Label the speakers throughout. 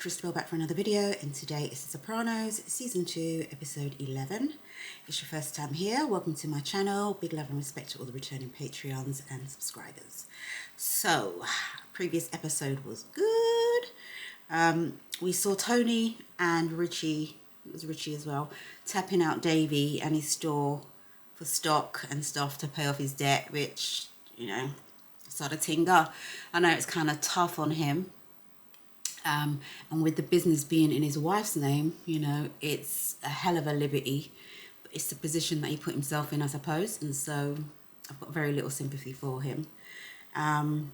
Speaker 1: Crystal back for another video, and today is The Sopranos season 2 episode 11. If it's your first time here, welcome to my channel. Big love and respect to all the returning Patreons and subscribers. So previous episode was good. We saw Tony and Richie, it was Richie as well, tapping out Davey and his store for stock and stuff to pay off his debt, which, you know, sort of tinga. I know it's kind of tough on him. And with the business being in his wife's name, you know, it's a hell of a liberty. But it's the position that he put himself in, I suppose. And so I've got very little sympathy for him. The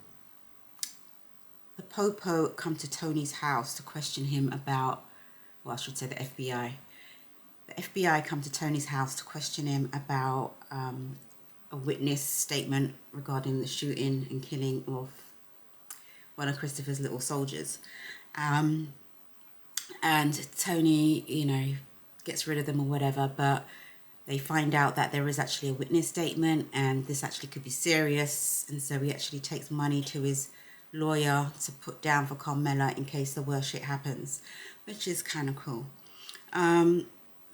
Speaker 1: Popo come to Tony's house to question him about, well, I should say the FBI. The FBI come to Tony's house to question him about a witness statement regarding the shooting and killing of one of Christopher's little soldiers. And Tony, you know, gets rid of them or whatever, but they find out that there is actually a witness statement and this actually could be serious. And so he actually takes money to his lawyer to put down for Carmela in case the worst shit happens, which is kind of cool. The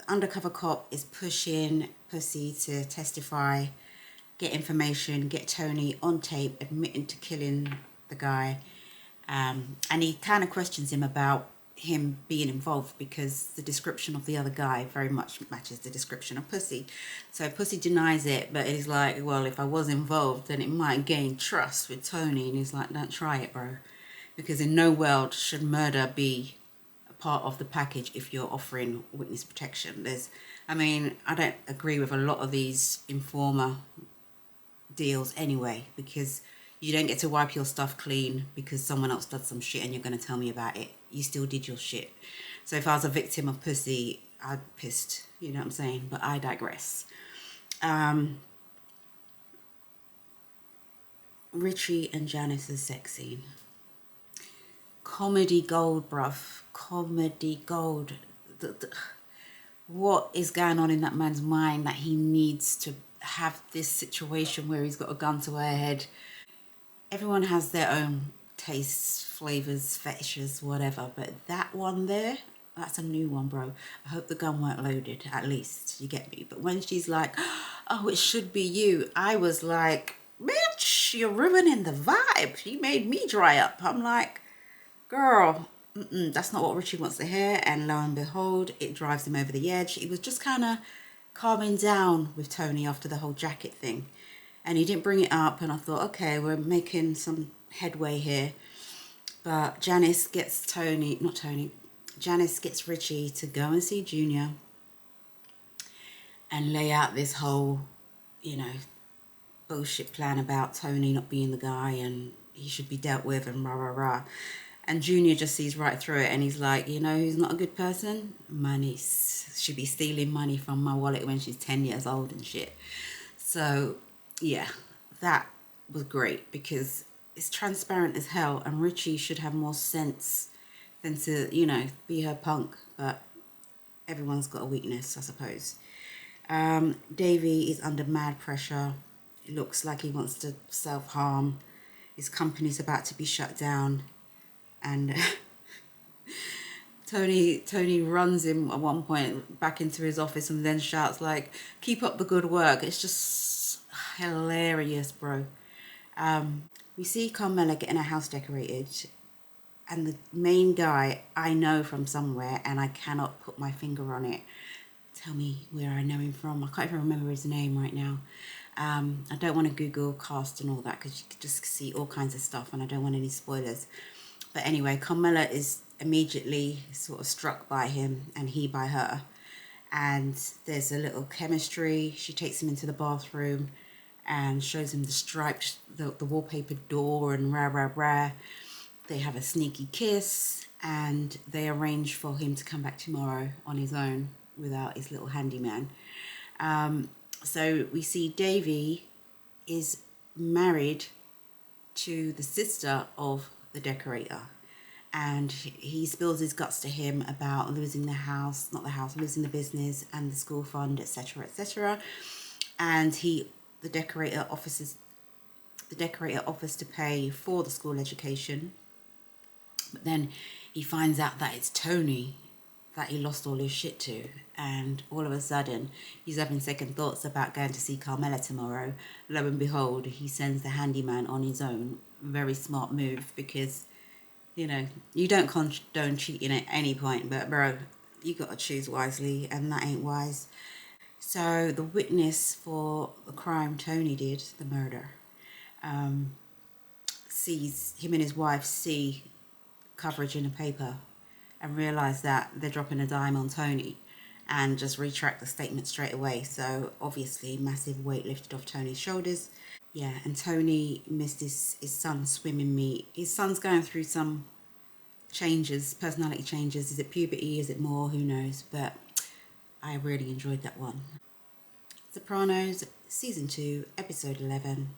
Speaker 1: undercover cop is pushing Pussy to testify, get information, get Tony on tape admitting to killing the guy. And he kind of questions him about him being involved because the description of the other guy very much matches the description of Pussy. So Pussy denies it, but he's like, well, if I was involved, then it might gain trust with Tony. And he's like, don't try it, bro. Because in no world should murder be a part of the package if you're offering witness protection. I don't agree with a lot of these informer deals anyway, because you don't get to wipe your stuff clean because someone else does some shit and you're going to tell me about it. You still did your shit. So if I was a victim of Pussy, I'd be pissed. You know what I'm saying? But I digress. Richie and Janice's sex scene. Comedy gold, bruv. Comedy gold. What is going on in that man's mind that he needs to have this situation where he's got a gun to her head? Everyone has their own tastes, flavours, fetishes, whatever. But that one there, that's a new one, bro. I hope the gun weren't loaded, at least. You get me? But when she's like, oh, it should be you, I was like, bitch, you're ruining the vibe. She made me dry up. I'm like, girl, that's not what Richie wants to hear. And lo and behold, it drives him over the edge. He was just kind of calming down with Tony after the whole jacket thing. And he didn't bring it up, and I thought, okay, we're making some headway here. But Janice gets Janice gets Richie to go and see Junior and lay out this whole, you know, bullshit plan about Tony not being the guy and he should be dealt with and rah, rah, rah. And Junior just sees right through it and he's like, you know who's not a good person? My niece. She'd be stealing money from my wallet when she's 10 years old and shit. So yeah, that was great because it's transparent as hell and Richie should have more sense than to, you know, be her punk. But everyone's got a weakness, I suppose. Davey is under mad pressure. It looks like he wants to self-harm. His company's about to be shut down. And Tony runs him at one point back into his office and then shouts like, keep up the good work. It's just hilarious, bro. We see Carmela getting her house decorated and the main guy I know from somewhere and I cannot put my finger on it. Tell me where I know him from. I can't even remember his name right now. I don't want to Google cast and all that because you could just see all kinds of stuff and I don't want any spoilers. But anyway, Carmela is immediately sort of struck by him and he by her. And there's a little chemistry. She takes him into the bathroom and shows him the striped, the wallpapered door and rah, rah, rah. They have a sneaky kiss and they arrange for him to come back tomorrow on his own without his little handyman. So we see Davey is married to the sister of the decorator. And he spills his guts to him about losing the house, not the house, losing the business and the school fund, etc., etc. And the decorator offers to pay for the school education. But then he finds out that it's Tony that he lost all his shit to, and all of a sudden he's having second thoughts about going to see Carmela tomorrow. Lo and behold, he sends the handyman on his own. Very smart move, because you know you don't condone cheating at any point, but bro, you got to choose wisely, and that ain't wise. So the witness for the crime Tony did, the murder, sees him and his wife see coverage in the paper and realise that they're dropping a dime on Tony, and just retract the statement straight away. So obviously massive weight lifted off Tony's shoulders. Yeah, and Tony missed his son swimming meet. His son's going through some changes, personality changes. Is it puberty? Is it more? Who knows? But I really enjoyed that one. Sopranos, Season 2, Episode 11.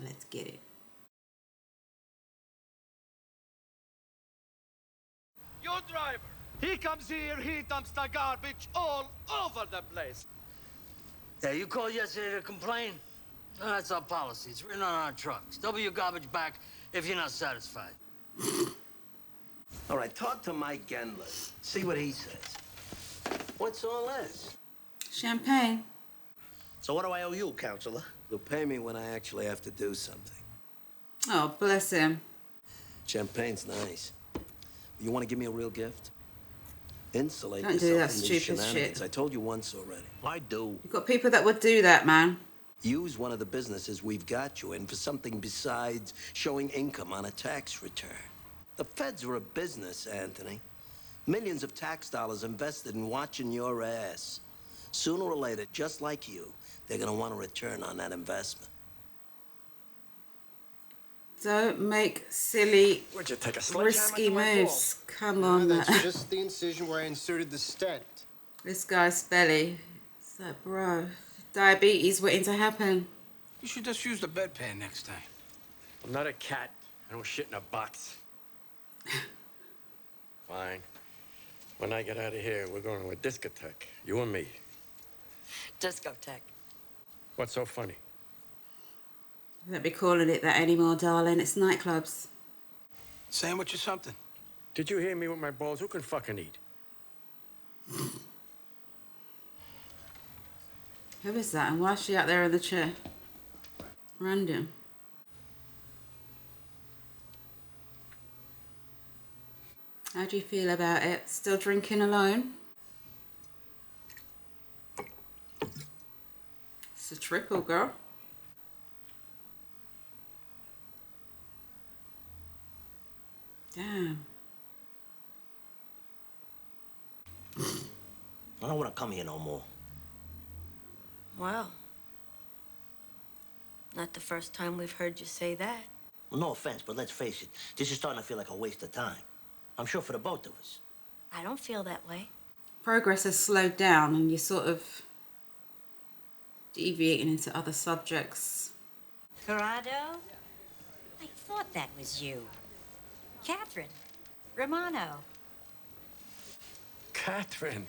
Speaker 1: Let's get it.
Speaker 2: Your driver, he comes here, he dumps the garbage all over the place.
Speaker 3: Yeah, you called yesterday to complain? No, that's our policy. It's written on our trucks. Double your garbage back if you're not satisfied.
Speaker 4: All right, talk to Mike Gendler. See what he says.
Speaker 3: What's all this?
Speaker 1: Champagne.
Speaker 4: So what do I owe you, counselor? You'll pay me when I actually have to do something.
Speaker 1: Oh, bless him.
Speaker 4: Champagne's nice. You want to give me a real gift? Insulate
Speaker 1: Don't
Speaker 4: yourself
Speaker 1: do that
Speaker 4: from these
Speaker 1: stupid
Speaker 4: shenanigans.
Speaker 1: shit.
Speaker 4: I told you once already. I do.
Speaker 1: You've got people that would do that, man.
Speaker 4: Use one of the businesses we've got you in for something besides showing income on a tax return. The feds are a business, Anthony. Millions of tax dollars invested in watching your ass. Sooner or later, just like you, they're gonna want a return on that investment.
Speaker 1: Don't make silly,
Speaker 2: Would you take a
Speaker 1: risky moves. Come on,
Speaker 5: That's
Speaker 1: man.
Speaker 5: just the incision where I inserted the stent.
Speaker 1: This guy's belly. It's like, bro, diabetes waiting to happen.
Speaker 6: You should just use the bedpan next time.
Speaker 2: I'm not a cat. I don't shit in a box. Fine. When I get out of here, we're going to a discotheque. You and me.
Speaker 7: Discotheque.
Speaker 2: What's so funny?
Speaker 1: Don't be calling it that anymore, darling. It's nightclubs.
Speaker 6: Sandwich or something?
Speaker 2: Did you hear me with my balls? Who can fucking eat?
Speaker 1: Who is that? And why is she out there in the chair? Random. How do you feel about it? Still drinking alone? It's a triple, girl. Damn.
Speaker 4: I don't want to come here no more.
Speaker 7: Well, not the first time we've heard you say that.
Speaker 4: Well, no offense, but let's face it. This is starting to feel like a waste of time. I'm sure for the both of us.
Speaker 7: I don't feel that way.
Speaker 1: Progress has slowed down and you're sort of deviating into other subjects.
Speaker 8: Corrado? I thought that was you. Catherine. Romano.
Speaker 2: Catherine.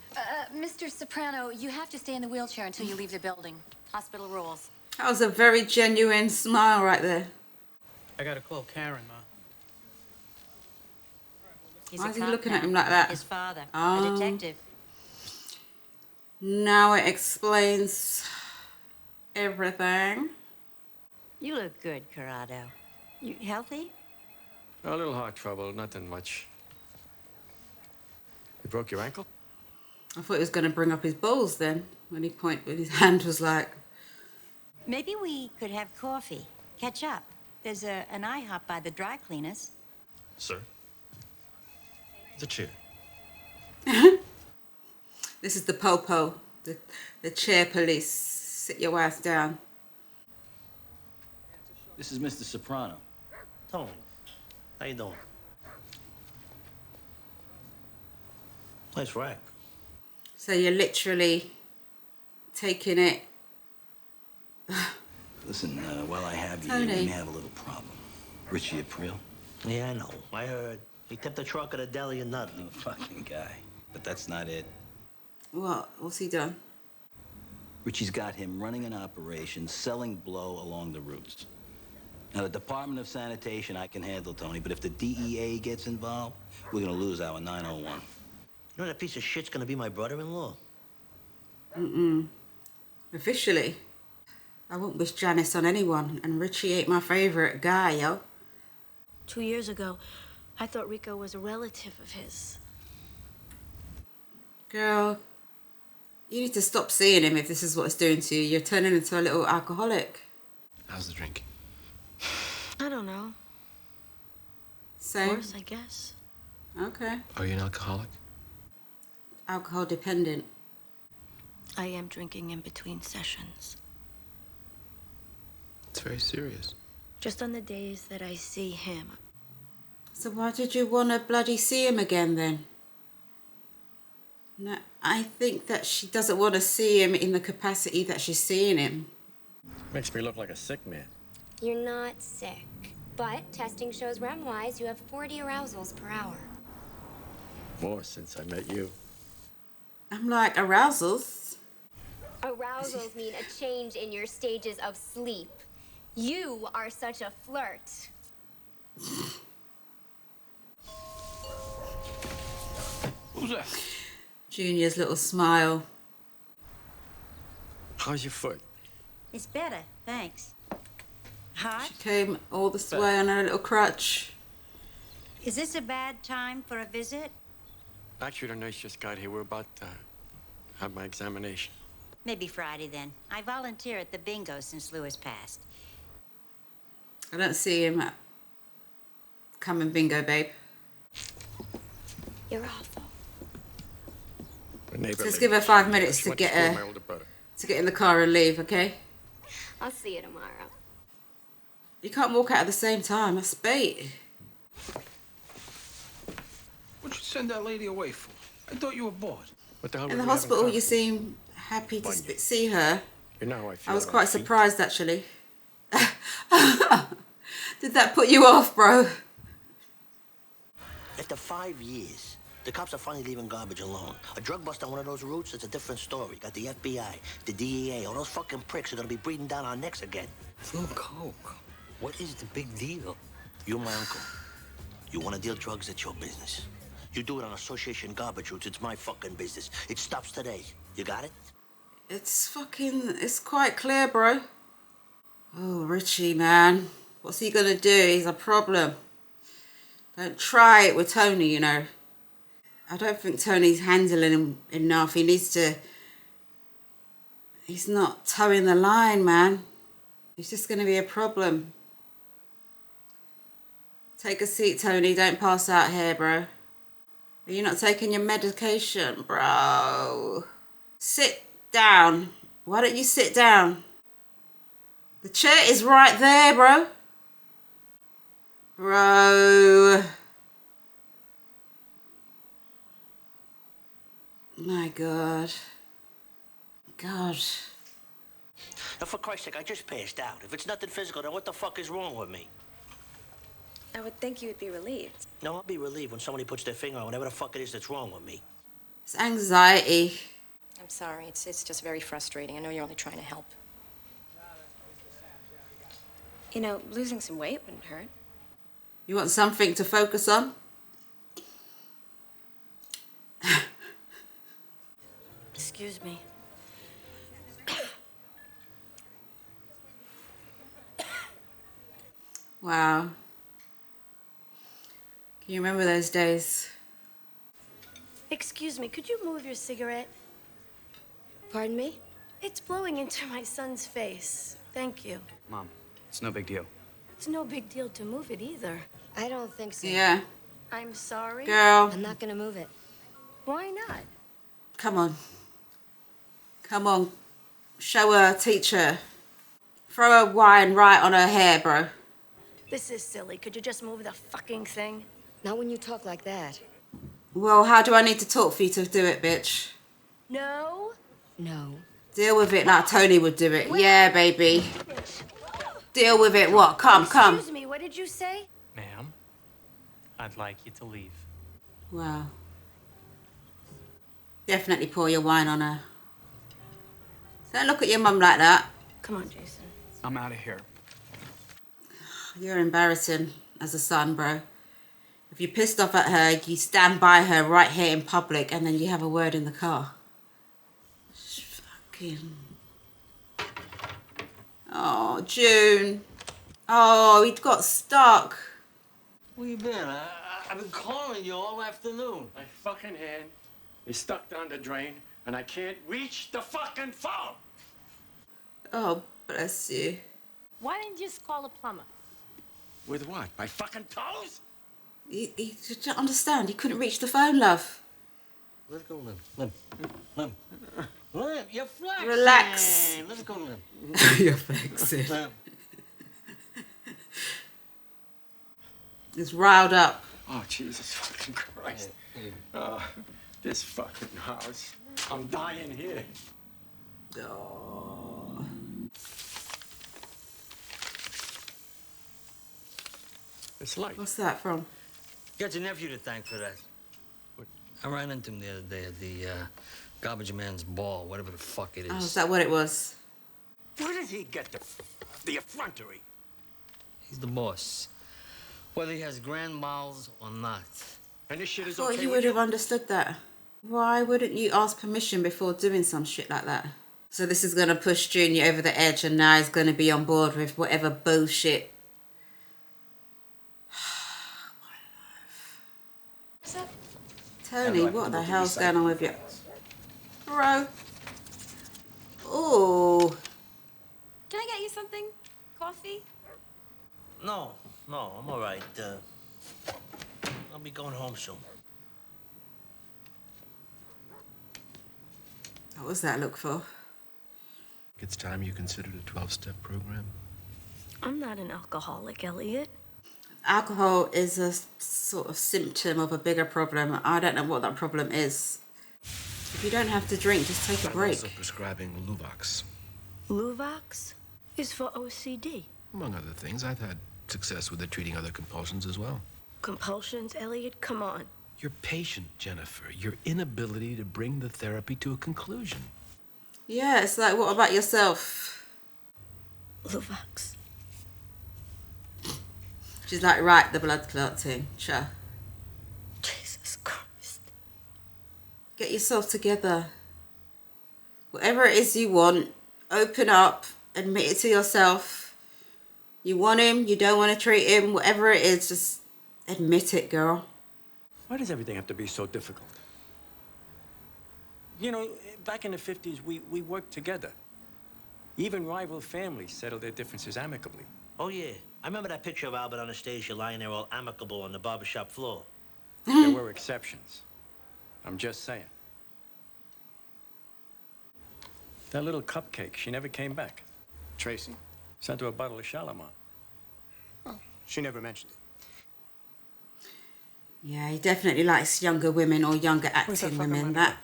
Speaker 9: Mr. Soprano, you have to stay in the wheelchair until you leave the building. Hospital rules.
Speaker 1: That was a very genuine smile right there.
Speaker 10: I gotta call Karen, Ma.
Speaker 8: He's
Speaker 1: Why
Speaker 8: a
Speaker 1: is he
Speaker 8: cop
Speaker 1: looking
Speaker 8: now.
Speaker 1: at him like that?
Speaker 8: His father,
Speaker 1: Oh.
Speaker 8: a detective.
Speaker 1: Now it explains everything.
Speaker 8: You look good, Corrado. You healthy?
Speaker 2: A little heart trouble, nothing much. You broke your ankle?
Speaker 1: I thought he was going to bring up his balls then, when he pointed with his hand was like...
Speaker 8: Maybe we could have coffee. Catch up. There's an IHOP by the dry cleaners.
Speaker 11: Sir? The chair.
Speaker 1: This is the popo, the chair police. Sit your ass down.
Speaker 11: This is Mr. Soprano.
Speaker 4: Tony, how you doing? Nice rack.
Speaker 1: So you're literally taking it...
Speaker 11: Listen, while I have you,
Speaker 1: Tony.
Speaker 11: we may have a little problem. Richie April?
Speaker 4: Yeah, I know. I heard. He tipped the truck at a deli and nothing.
Speaker 11: No fucking guy. But that's not it.
Speaker 1: What? What's he done?
Speaker 11: Richie's got him running an operation, selling blow along the routes. Now, the Department of Sanitation I can handle, Tony, but if the DEA gets involved, we're gonna lose our 901.
Speaker 12: You know that piece of shit's gonna be my brother-in-law?
Speaker 1: Officially. I won't wish Janice on anyone, and Richie ain't my favourite guy, yo.
Speaker 7: 2 years ago, I thought Rico was a relative of his.
Speaker 1: Girl, you need to stop seeing him if this is what it's doing to you. You're turning into a little alcoholic.
Speaker 5: How's the drink?
Speaker 7: I don't know.
Speaker 1: Same.
Speaker 7: Worse, I guess.
Speaker 1: Okay.
Speaker 5: Are you an alcoholic?
Speaker 1: Alcohol dependent.
Speaker 7: I am drinking in between sessions.
Speaker 5: It's very serious.
Speaker 7: Just on the days that I see him.
Speaker 1: So why did you want to bloody see him again then? No, I think that she doesn't want to see him in the capacity that she's seeing him.
Speaker 13: Makes me look like a sick man.
Speaker 14: You're not sick. But testing shows REM-wise, you have 40 arousals per hour.
Speaker 13: More since I met you.
Speaker 1: I'm like, arousals?
Speaker 14: Arousals mean a change in your stages of sleep. You are such a flirt.
Speaker 6: Who's that?
Speaker 1: Junior's little smile.
Speaker 13: How's your foot?
Speaker 8: It's better, thanks. Hot?
Speaker 1: She came all this way on her little crutch.
Speaker 8: Is this a bad time for a visit?
Speaker 13: Actually, the nurse just got here. We're about to have my examination.
Speaker 8: Maybe Friday then. I volunteer at the bingo since Lewis passed.
Speaker 1: I don't see him coming bingo, babe.
Speaker 14: You're awful.
Speaker 1: Just give her 5 minutes to get in the car and leave, okay?
Speaker 14: I'll see you tomorrow.
Speaker 1: You can't walk out at the same time. That's bait.
Speaker 6: What'd you send that lady away for? I thought you were bored.
Speaker 13: What the hell?
Speaker 1: In the hospital, you seem happy to see her.
Speaker 13: You know how I feel.
Speaker 1: I was quite surprised, actually. Did that put you off, bro?
Speaker 12: After 5 years, the cops are finally leaving garbage alone. A drug bust on one of those routes, it's a different story. Got the FBI, the DEA, all those fucking pricks are gonna be breathing down our necks again.
Speaker 3: It's no coke. What is the big deal?
Speaker 12: You're my uncle. You wanna deal drugs, it's your business. You do it on association garbage routes, it's my fucking business. It stops today. You got it?
Speaker 1: It's quite clear, bro. Oh, Richie, man. What's he gonna do? He's a problem. Don't try it with Tony, you know. I don't think Tony's handling him enough. He needs to... He's not towing the line, man. He's just gonna be a problem. Take a seat, Tony. Don't pass out here, bro. Are you not taking your medication, bro? Sit down. Why don't you sit down? The chair is right there, bro. Bro. My God. God.
Speaker 12: Now, for Christ's sake, I just passed out. If it's nothing physical, then what the fuck is wrong with me?
Speaker 15: I would think you would be relieved.
Speaker 12: No, I'll be relieved when somebody puts their finger on whatever the fuck it is that's wrong with me.
Speaker 1: It's anxiety.
Speaker 15: I'm sorry. It's just very frustrating. I know you're only trying to help. You know, losing some weight wouldn't hurt.
Speaker 1: You want something to focus on?
Speaker 7: Excuse me.
Speaker 1: Wow. Can you remember those days?
Speaker 7: Excuse me, could you move your cigarette?
Speaker 14: Pardon me?
Speaker 7: It's blowing into my son's face. Thank you.
Speaker 16: Mom, it's no big deal.
Speaker 7: It's no big deal to move it either.
Speaker 14: I don't think so.
Speaker 1: Yeah.
Speaker 7: I'm sorry.
Speaker 1: Girl.
Speaker 14: I'm not gonna move it.
Speaker 7: Why not?
Speaker 1: Come on. Come on. Show her, teach her. Throw her wine right on her hair, bro.
Speaker 7: This is silly. Could you just move the fucking thing?
Speaker 14: Not when you talk like that.
Speaker 1: Well, how do I need to talk for you to do it, bitch?
Speaker 7: No.
Speaker 14: No.
Speaker 1: Deal with it like Tony would do it. Yeah, baby. Deal with it. What? Come.
Speaker 7: Excuse me, what did you say?
Speaker 10: Ma'am, I'd like you to leave.
Speaker 1: Wow. Definitely pour your wine on her. Don't look at your mum like that.
Speaker 7: Come on, Jason.
Speaker 6: I'm out of here.
Speaker 1: You're embarrassing as a son, bro. If you're pissed off at her, you stand by her right here in public and then you have a word in the car. Fucking... Oh, June. Oh, he got stuck.
Speaker 3: Where you been? I've been calling you all afternoon.
Speaker 13: My fucking hand is stuck down the drain, and I can't reach the fucking phone.
Speaker 1: Oh, bless you.
Speaker 9: Why didn't you just call a plumber?
Speaker 13: With what? My fucking toes?
Speaker 1: He don't understand. He couldn't reach the phone, love.
Speaker 3: Let's go, Lim. Lim, you're flexing.
Speaker 1: Relax.
Speaker 3: Let's go, Lim.
Speaker 1: You're flexing.
Speaker 3: Lim.
Speaker 1: It's riled up.
Speaker 13: Oh, Jesus fucking Christ. This fucking house. I'm dying here.
Speaker 1: Oh.
Speaker 13: It's light.
Speaker 1: What's that from?
Speaker 3: You got your nephew to thank for that. I ran into him the other day at the garbage man's ball, whatever the fuck it is.
Speaker 1: Oh, is that what it was?
Speaker 13: Where did he get the effrontery?
Speaker 3: He's the boss. Whether he has grand mouths or not.
Speaker 13: And this shit
Speaker 1: I
Speaker 13: is
Speaker 1: thought
Speaker 13: okay
Speaker 1: you
Speaker 13: with
Speaker 1: would have understood that. Why wouldn't you ask permission before doing some shit like that? So this is going to push Junior over the edge and now he's going to be on board with whatever bullshit. Tony, what the hell's going on with you? Bro. Ooh.
Speaker 15: Can I get you something? Coffee?
Speaker 12: No, I'm all right. I'll be going home soon.
Speaker 1: What was that look for?
Speaker 5: It's time you considered a 12-step program.
Speaker 7: I'm not an alcoholic, Elliot.
Speaker 1: Alcohol is a sort of symptom of a bigger problem. I don't know what that problem is. If you don't have to drink, just take a break.
Speaker 5: I'm also prescribing Luvox.
Speaker 7: Luvox is for OCD.
Speaker 5: Among other things, I've had success with it treating other compulsions as well.
Speaker 7: Compulsions, Elliot? Come on.
Speaker 5: Your patient, Jennifer. Your inability to bring the therapy to a conclusion.
Speaker 1: Yeah, it's like, what about yourself?
Speaker 7: Luvox.
Speaker 1: She's like, right, the blood clotting. Sure.
Speaker 7: Jesus Christ.
Speaker 1: Get yourself together. Whatever it is you want, open up, admit it to yourself. You want him, you don't want to treat him, whatever it is, just admit it, girl.
Speaker 13: Why does everything have to be so difficult? You know, back in the 50s, we worked together. Even rival families settled their differences amicably.
Speaker 12: Oh, yeah. I remember that picture of Albert on the stage. You're lying there all amicable on the barbershop floor.
Speaker 13: There were exceptions. I'm just saying. That little cupcake, she never came back. Tracy sent her a bottle of Shalimar. Oh, she never mentioned it.
Speaker 1: Yeah, he definitely likes younger women or younger acting women. That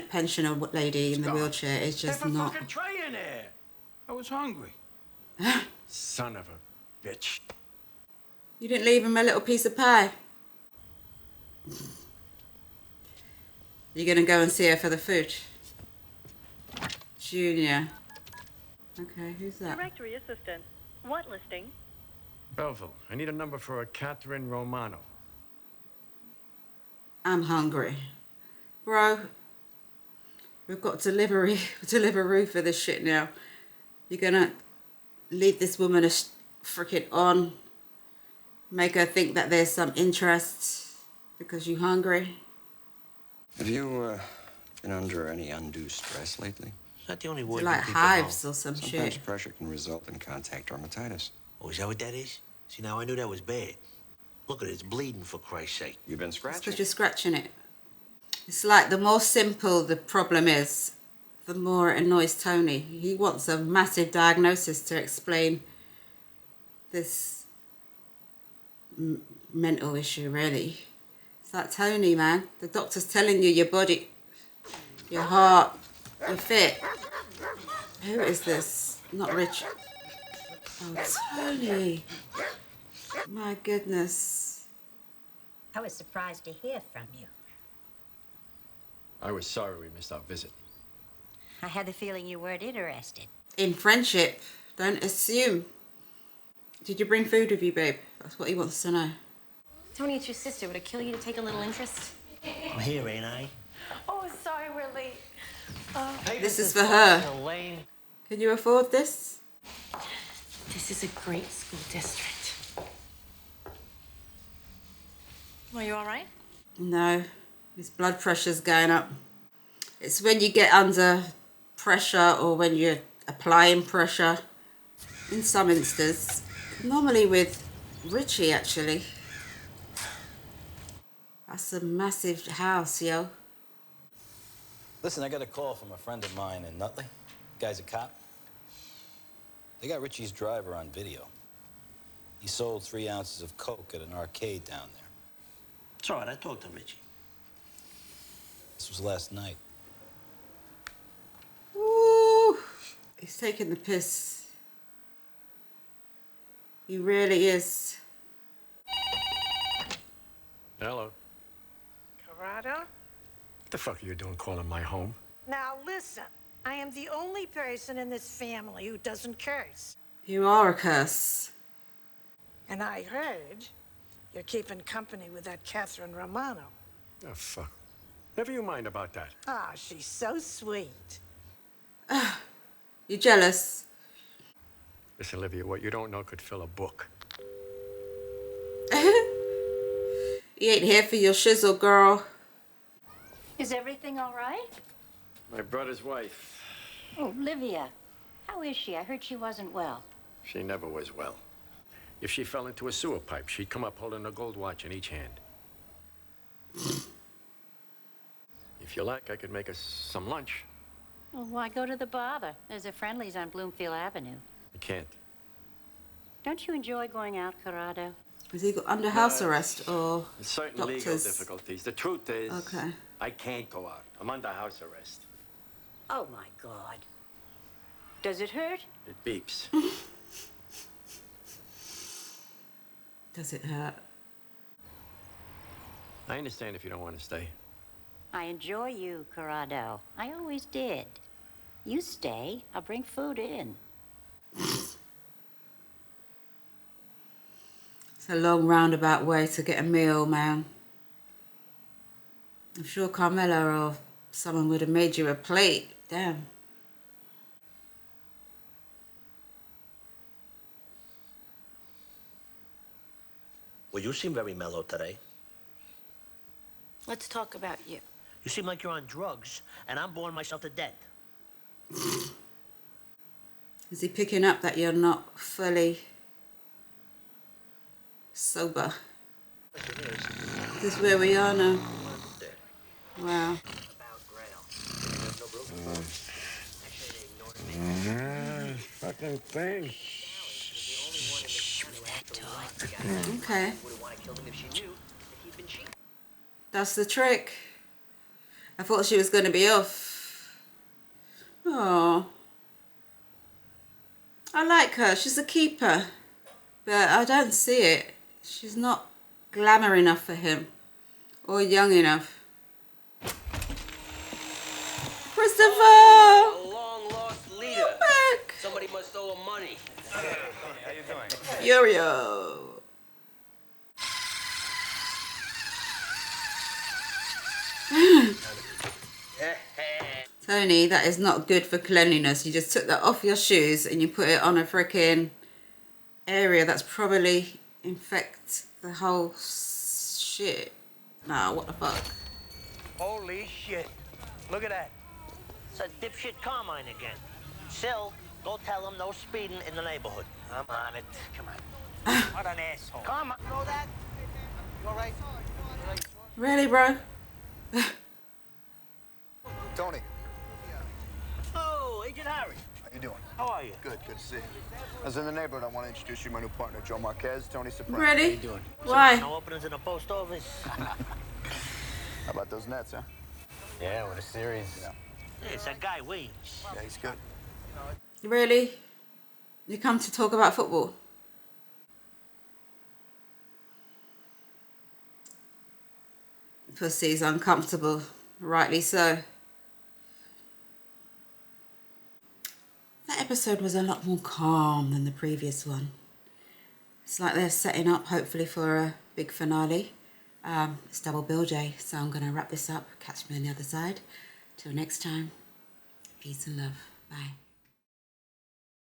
Speaker 1: pensioner lady in the wheelchair is just
Speaker 13: There's a
Speaker 1: not...
Speaker 13: fucking tray in there.
Speaker 6: I was hungry.
Speaker 13: Son of a bitch.
Speaker 1: You didn't leave him a little piece of pie? You're going to go and see her for the food? Junior. Okay, who's that?
Speaker 16: Directory assistant. What listing?
Speaker 13: Belleville, I need a number for a Catherine Romano.
Speaker 1: I'm hungry. Bro, we've got delivery for this shit now. You're gonna lead this woman a freaking on, make her think that there's some interest because you hungry.
Speaker 17: Have you been under any undue stress lately?
Speaker 12: Is that the only word
Speaker 1: Is it
Speaker 12: you
Speaker 1: like
Speaker 12: keep
Speaker 1: hives
Speaker 12: at
Speaker 1: or some
Speaker 17: Sometimes
Speaker 1: shit?
Speaker 17: pressure can result in contact dermatitis.
Speaker 12: Oh, is that what that is? See, now I knew that was bad. Look at it, it's bleeding, for Christ's sake.
Speaker 17: You've been
Speaker 1: It's
Speaker 17: scratching.
Speaker 1: because you're scratching it. It's like the more simple the problem is, the more it annoys Tony. He wants a massive diagnosis to explain this mental issue, really. It's like, Tony, man, the doctor's telling you your body, your heart, you're fit. Who is this? Not Richie. Oh, Tony. My goodness.
Speaker 8: I was surprised to hear from you.
Speaker 13: I was sorry we missed our visit.
Speaker 8: I had the feeling you weren't interested.
Speaker 1: In friendship, don't assume. Did you bring food with you, babe? That's what he wants to know.
Speaker 9: Tony, it's your sister. Would it kill you to take a little interest?
Speaker 12: I'm here, ain't I?
Speaker 7: Oh, sorry we're late.
Speaker 1: This is for her. Can you afford this?
Speaker 9: This is a great school district. Are you all right?
Speaker 1: No, his blood pressure's going up. It's when you get under pressure or when you're applying pressure. In some instances, normally with Richie actually. That's a massive house, yo.
Speaker 11: Listen, I got a call from a friend of mine in Nutley. Guy's a cop. They got Richie's driver on video. He sold 3 ounces of coke at an arcade down there.
Speaker 12: It's all right, I talked to Richie.
Speaker 11: This was last night.
Speaker 1: Ooh, he's taking the piss. He really is.
Speaker 13: Hello.
Speaker 18: Corrado?
Speaker 13: What the fuck are you doing calling my home?
Speaker 18: Now listen, I am the only person in this family who doesn't curse.
Speaker 1: You are a curse.
Speaker 18: And I heard you're keeping company with that Catherine Romano.
Speaker 13: Oh, fuck. Never you mind about that.
Speaker 18: Ah, she's so sweet.
Speaker 1: You jealous?
Speaker 13: Listen, Olivia, what you don't know could fill a book.
Speaker 1: He ain't here for your shizzle, girl.
Speaker 8: Is everything all right?
Speaker 13: My brother's wife,
Speaker 8: Oh, Livia. How is she? I heard she wasn't well.
Speaker 13: she never was well. If she fell into a sewer pipe, she'd come up holding a gold watch in each hand. If you like, I could make us some lunch.
Speaker 8: Well, why go to the bother? There's a Friendly's on Bloomfield Avenue.
Speaker 13: You can't.
Speaker 8: Don't you enjoy going out, Corrado?
Speaker 1: Has he got under house arrest or
Speaker 13: There's certain legal
Speaker 1: doctors?
Speaker 13: difficulties. The truth is,
Speaker 1: Okay.
Speaker 13: I can't go out. I'm under house arrest.
Speaker 8: Oh, my God. Does it hurt?
Speaker 13: It beeps.
Speaker 1: Does it hurt?
Speaker 13: I understand if you don't want to stay.
Speaker 8: I enjoy you, Corrado. I always did. You stay. I'll bring food in.
Speaker 1: It's a long roundabout way to get a meal, man. I'm sure Carmela or someone would have made you a plate. Damn.
Speaker 12: Well, you seem very mellow today.
Speaker 7: Let's talk about you.
Speaker 12: You seem like you're on drugs, and I'm boring myself to death.
Speaker 1: Is he picking up that you're not fully sober? This is where we are now. Wow.
Speaker 13: Fucking thing.
Speaker 1: Okay. That's the trick. I thought she was going to be off. Oh. I like her. She's a keeper. But I don't see it. She's not glamour enough for him. Or young enough. Christopher!
Speaker 19: A long-lost leader.
Speaker 1: You're back.
Speaker 19: Somebody must owe him money. How you doing?
Speaker 1: Yo. Tony, that is not good for cleanliness. You just took that off your shoes and you put it on a freaking area that's probably infect the whole shit. Nah, what the fuck?
Speaker 12: Holy shit. Look at that. It's a dipshit Carmine again. Sil, go tell him no speeding in the neighborhood. I'm on it. Come on. What an asshole. Carmine, you know that? You all right? You all right?
Speaker 1: Really, bro?
Speaker 20: Tony,
Speaker 12: Oh, Agent Harry.
Speaker 20: how you doing?
Speaker 12: How are you?
Speaker 20: Good to see you. I was in the neighborhood. I want to introduce you to my new partner, Joe Marquez, Tony Sopranos.
Speaker 1: Ready?
Speaker 20: How you doing?
Speaker 1: Why?
Speaker 12: No openings in the post office.
Speaker 20: How about those Nets, huh?
Speaker 11: Yeah, with a series.
Speaker 20: Yeah.
Speaker 12: Yeah, it's that guy, Weems.
Speaker 20: Yeah, he's good.
Speaker 1: Really? You come to talk about football? Pussy's uncomfortable. Rightly so. That episode was a lot more calm than the previous one. It's like they're setting up, hopefully, for a big finale. It's double bill day, so I'm going to wrap this up. Catch me on the other side. Till next time, peace and love. Bye.